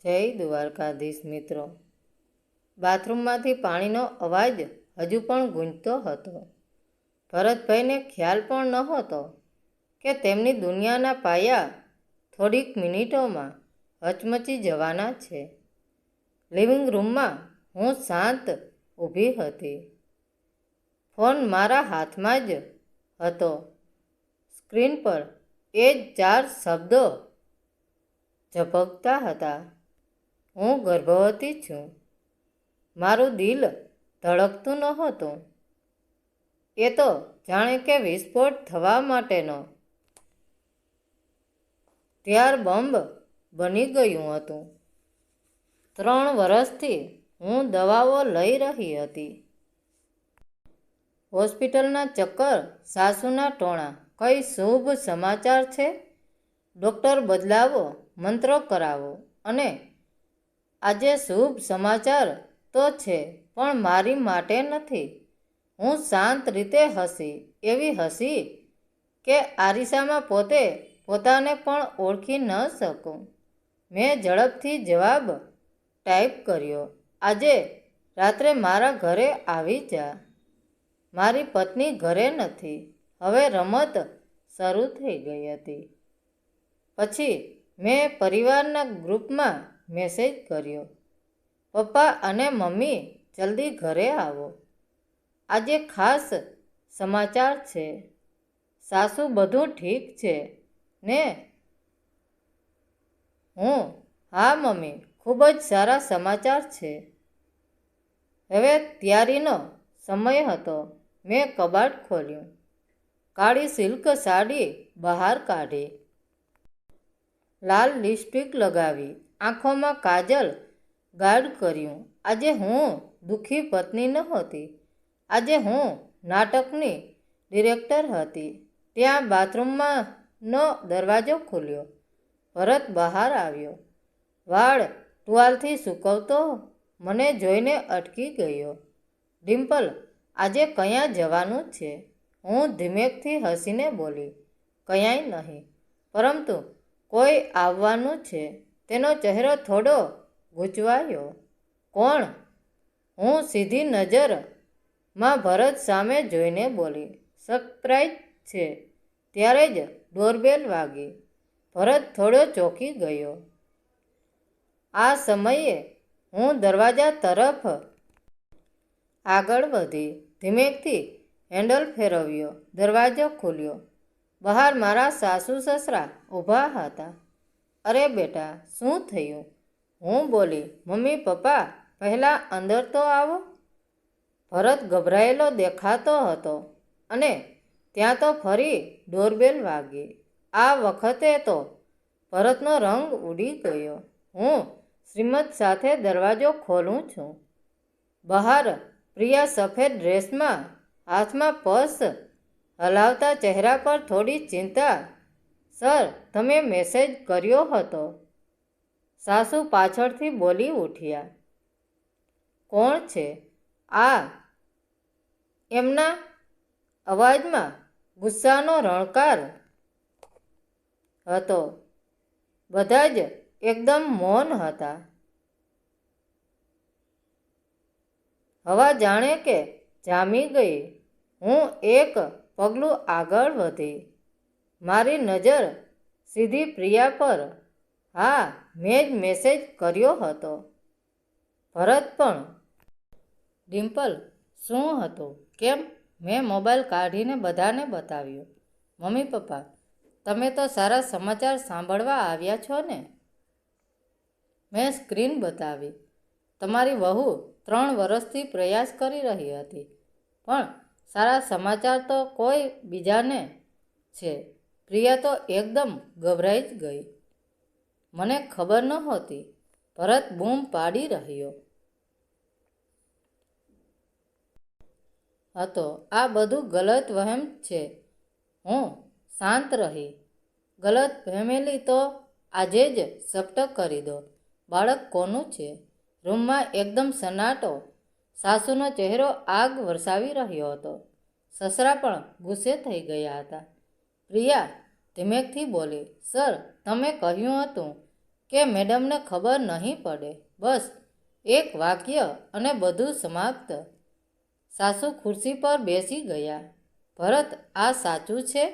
જય દ્વારકાધીશ મિત્રો, બાથરૂમમાંથી પાણીનો અવાજ હજુ પણ ગૂંજતો હતો. ભરતભાઈને ખ્યાલ પણ નહોતો કે તેમની દુનિયાના પાયા થોડીક મિનિટોમાં હચમચી જવાના છે. લિવિંગ રૂમમાં હું શાંત ઊભી હતી. ફોન મારા હાથમાં જ હતો. સ્ક્રીન પર એ જ 4 શબ્દો ઝબકતા હતા: હું ગર્ભવતી છું. મારું દિલ ધડકતું નહોતું. એ તો જાણે કે વિસ્ફોટ થવા માટેનો તૈયાર બોમ્બ બની ગયું હતું. 3 વર્ષથી હું દવાઓ લઈ રહી હતી. હોસ્પિટલના ચક્કર, સાસુના ટોણા. કઈ શુભ સમાચાર છે? ડૉક્ટર બદલાવો, મંત્રો કરાવો. અને આજે શુભ સમાચાર તો છે, પણ મારી માટે નથી. હું શાંત રીતે હસી, એવી હસી કે આરિસામાં પોતાને પણ ઓળખી ન શકું. મેં ઝડપથી જવાબ ટાઈપ કર્યો: આજે રાત્રે મારા ઘરે આવી જા. મારી પત્ની ઘરે નથી. હવે રમત શરૂ થઈ ગઈ હતી. પછી મેં પરિવારના ગ્રુપમાં મેસેજ કર્યો: પપ્પા અને મમ્મી જલ્દી ઘરે આવો. આજે ખાસ સમાચાર છે. સાસુ, બધું ઠીક છે ને? હા મમ્મી, ખૂબ જ સારા સમાચાર છે. હવે તૈયારીનો સમય હતો. મેં કબાટ ખોલ્યું, કાળી સિલ્ક સાડી બહાર કાઢી, લાલ લિપસ્ટિક લગાવી, આંખોમાં કાજલ ગાઢ કર્યું. આજે હું દુઃખી પત્ની નહોતી. આજે હું નાટકની ડિરેક્ટર હતી. ત્યાં બાથરૂમનો દરવાજો ખુલ્યો. ભરત બહાર આવ્યો, વાળ ટુવાલથી સૂકવતો. મને જોઈને અટકી ગયો. ડિમ્પલ, આજે ક્યાં જવાનું છે? હું ધીમેકથી હસીને બોલી: ક્યાંય નહીં, પરંતુ કોઈ આવવાનું છે. તેનો ચહેરો થોડો ગૂંચવાયો. કોણ? હું સીધી નજરમાં ભરત સામે જોઈને બોલી: સરપ્રાઈઝ છે. ત્યારે જ ડોરબેલ વાગી. ભરત થોડો ચોંકી ગયો. આ સમયે હું દરવાજા તરફ આગળ વધી, ધીમેકથી હેન્ડલ ફેરવ્યો. દરવાજો ખુલ્યો. બહાર મારા સાસુ-સસરા ઊભા હતા. અરે બેટા, શું થયું? હું બોલી: મમ્મી, પપ્પા પહેલાં અંદર તો આવો. ભરત ગભરાયેલો દેખાતો હતો. અને ત્યાં તો ફરી ડોરબેલ વાગી. આ વખતે તો ભરતનો રંગ ઉડી ગયો. હું શ્રીમત સાથે દરવાજો ખોલું છું. બહાર પ્રિયા સફેદ ડ્રેસમાં, હાથમાં પર્સ હલાવતા, ચહેરા પર થોડી ચિંતા. સર, તમે મેસેજ કર્યો હતો? સાસુ પાછળથી બોલી ઉઠ્યા. કોણ છે આ? એમના અવાજમાં ગુસ્સાનો રણકાર હતો. બધા જ એકદમ મૌન હતા. હવા જાણે કે જામી ગઈ. હું એક પગલું આગળ વધી. મારી નજર સીધી પ્રિયા પર. હા, મેં જ મેસેજ કર્યો હતો. ભરત પણ. ડિમ્પલ, શું હતું? કેમ? મેં મોબાઈલ કાઢીને બધાને બતાવ્યું. મમ્મી, પપ્પા, તમે તો સારા સમાચાર સાંભળવા આવ્યા છો ને? મેં સ્ક્રીન બતાવી. તમારી વહુ 3 વર્ષથી પ્રયાસ કરી રહી હતી, પણ સારા સમાચાર તો કોઈ બીજાને છે. પ્રિયા તો એકદમ ગભરાઈ જ ગઈ. મને ખબર નહોતી. ભરત બૂમ પાડી રહ્યો હતો. આ બધું ગલત વહેમ છે. હું શાંત રહી. ગલત ફેમિલી તો આજે જ સ્પષ્ટ કરી દો. બાળક કોનું છે? રૂમમાં એકદમ સન્નાટો. સાસુનો ચહેરો આગ વરસાવી રહ્યો હતો. સસરા પણ ગુસ્સે થઈ ગયા હતા. પ્રિયા ધીમેકથી બોલી: સર, તમે કહ્યું હતું કે મેડમને ખબર નહીં પડે. બસ એક વાક્ય અને બધું સમાપ્ત. સાસુ ખુરશી પર બેસી ગયા. ભરત, આ સાચું છે?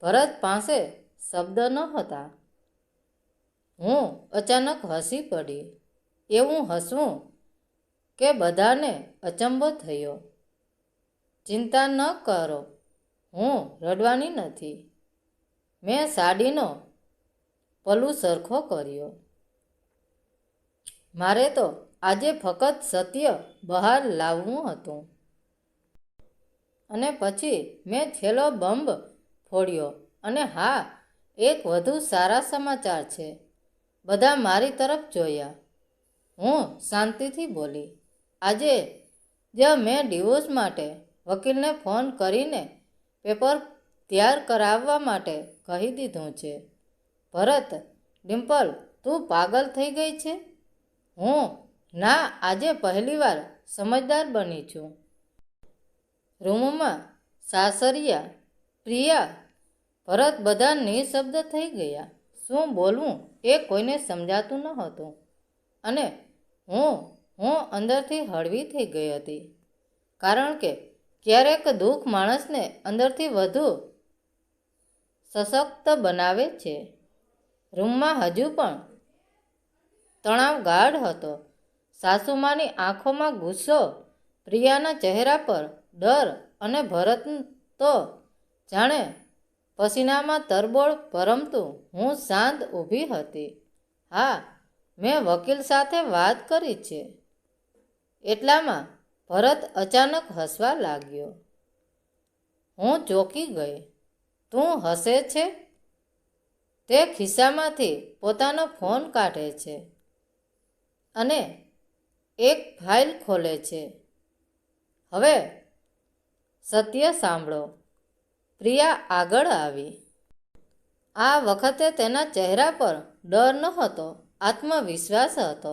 ભરત પાસે શબ્દ ન હતા. હું અચાનક હસી પડી. એવું હસવું કે બધાને અચંબો થયો. ચિંતા ન કરો, હું રડવાની નથી. મેં સાડીનો પલ્લુ સરખો કર્યો. મારે તો આજે ફક્ત સત્ય બહાર લાવવું હતું. અને પછી મેં છેલ્લો બંબ ફોડ્યો. અને હા, એક વધુ સારા સમાચાર છે. બધા મારી તરફ જોયા. હું શાંતિથી બોલી. આજે જ મેં ડિવોર્સ માટે વકીલને ફોન કરીને પેપર તૈયાર કરાવવા માટે કહી દીધું છે. ભરત, ડિમ્પલ, તું પાગલ થઈ ગઈ છે? હું ના, આજે પહેલીવાર સમજદાર બની છું. રૂમમાં સાસરિયા, પ્રિયા, ભરત બધા નિઃશબ્દ થઈ ગયા. શું બોલવું એ કોઈને સમજાતું ન હતું. અને હું અંદરથી હળવી થઈ ગઈ હતી. કારણ કે ક્યારેક દુઃખ માણસને અંદરથી વધુ સશક્ત બનાવે છે. રૂમમાં હજુ પણ તણાવ ગાઢ હતો. સાસુમાની આંખોમાં ગુસ્સો, પ્રિયાના ચહેરા પર ડર અને ભરત તો જાણે પસીનામાં તરબોળ. પરંતુ હું શાંત ઊભી હતી. હા, મેં વકીલ સાથે વાત કરી છે. એટલામાં ભરત અચાનક હસવા લાગ્યો. હું ચોંકી ગઈ. તું હસે છે? તે ખિસ્સામાંથી પોતાનો ફોન કાઢે છે અને એક ફાઇલ ખોલે છે. હવે સત્ય સાંભળો. પ્રિયા આગળ આવી. આ વખતે તેના ચહેરા પર ડર નહોતો, આત્મવિશ્વાસ હતો.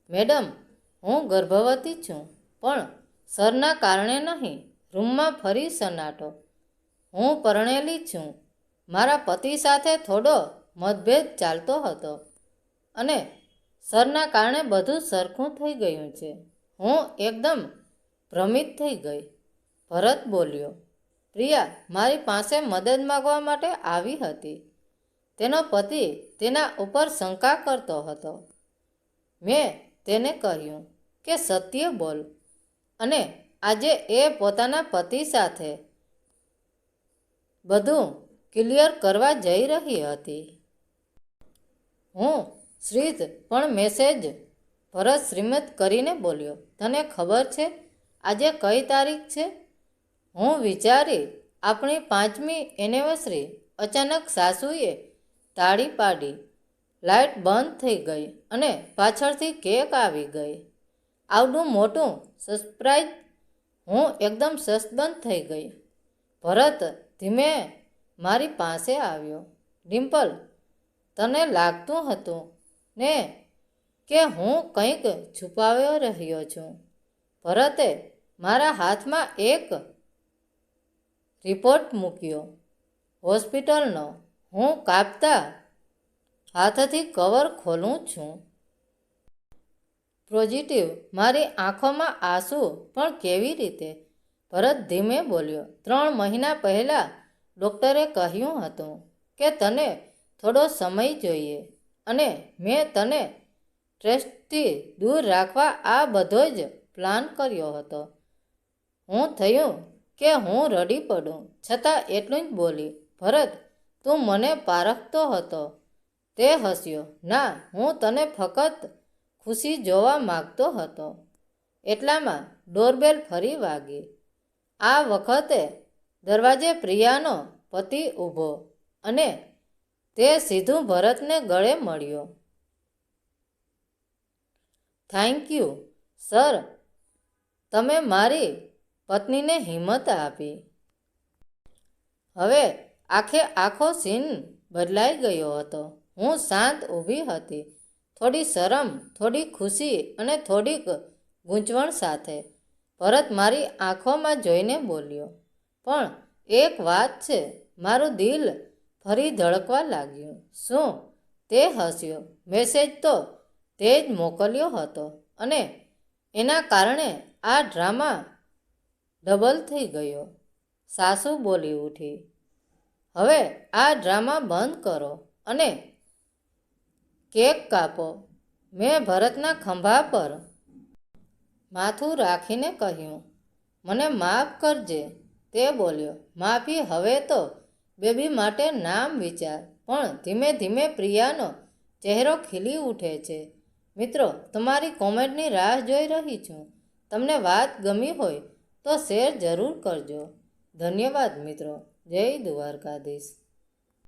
મેડમ, હું ગર્ભવતી છું, પણ સરના કારણે નહીં. રૂમમાં ફરી સન્નાટો. હું પરણેલી છું. મારા પતિ સાથે થોડો મતભેદ ચાલતો હતો અને સરના કારણે બધું સરખું થઈ ગયું છે. હું એકદમ ભ્રમિત થઈ ગઈ. ભરત બોલ્યો. પ્રિયા મારી પાસે મદદ માંગવા માટે આવી હતી. તેનો પતિ તેના ઉપર શંકા કરતો હતો. મેં તેને કહ્યું કે સત્ય બોલ. અને આજે એ પોતાના પતિ સાથે બધું ક્લિયર કરવા જઈ રહી હતી. હું શ્રીત પણ મેસેજ. ભરત શ્રીમત કરીને બોલ્યો. તને ખબર છે આજે કઈ તારીખ છે? હું વિચારી આપણી 5મી એનિવર્સરી. અચાનક સાસુએ તાળી પાડી. લાઇટ બંધ થઈ ગઈ અને પાછળથી કેક આવી ગઈ. આવડું મોટું સરપ્રાઈઝ. હું એકદમ સસ્પેન્સ થઈ ગઈ. ભરત ધીમે મારી પાસે આવ્યો. ડિમ્પલ, તને લાગતું હતું ને કે હું કંઈક છુપાવી રહ્યો છું. ભરતે મારા હાથમાં એક રિપોર્ટ મૂક્યો. હોસ્પિટલનો. હું કાપતા હાથથી કવર ખોલું છું. પોઝિટિવ. મારી આંખોમાં આંસુ. પણ કેવી રીતે? ભરત ધીમે બોલ્યો. 3 મહિના પહેલાં ડૉક્ટરે કહ્યું હતું કે તને થોડો સમય જોઈએ અને મેં તને સ્ટ્રેસથી દૂર રાખવા આ બધો જ પ્લાન કર્યો હતો. હું થયું કે હું રડી પડું, છતાં એટલું જ બોલી. ભરત, તું મને પારખતો હતો? તે હસ્યો. ના, હું તને ફક્ત ખુશી જોવા માગતો હતો. એટલામાં ડોરબેલ ફરી વાગી. આ વખતે દરવાજે પ્રિયાનો પતિ ઊભો અને તે સીધું ભરતને ગળે મળ્યો. થેન્ક યુ સર, તમે મારી પત્નીને હિંમત આપી. હવે આખો સીન બદલાઈ ગયો હતો. હું શાંત ઊભી હતી, થોડી શરમ, થોડી ખુશી અને થોડીક ગૂંચવણ સાથે. ભરત મારી આંખોમાં જોઈને બોલ્યો. પણ એક વાત છે. મારું દિલ ફરી ધડકવા લાગ્યું. શું? તે હસ્યો. મેસેજ તો તે જ મોકલ્યો હતો અને એના કારણે આ ડ્રામા ડબલ થઈ ગયો. સાસુ બોલી ઉઠી, હવે આ ડ્રામા બંધ કરો અને કેક કાપો. મેં ભરતના ખંભા પર માથું રાખીને કહ્યું, મને માફ કરજે. તે બોલ્યો, માફી? હવે તો બેબી માટે નામ વિચાર. પણ ધીમે ધીમે પ્રિયાનો ચહેરો ખીલી ઉઠે છે. મિત્રો, તમારી કોમેન્ટની રાહ જોઈ રહી છું. તમને વાત ગમી હોય તો શેર જરૂર કરજો. ધન્યવાદ મિત્રો. જય દ્વારકાધીશ.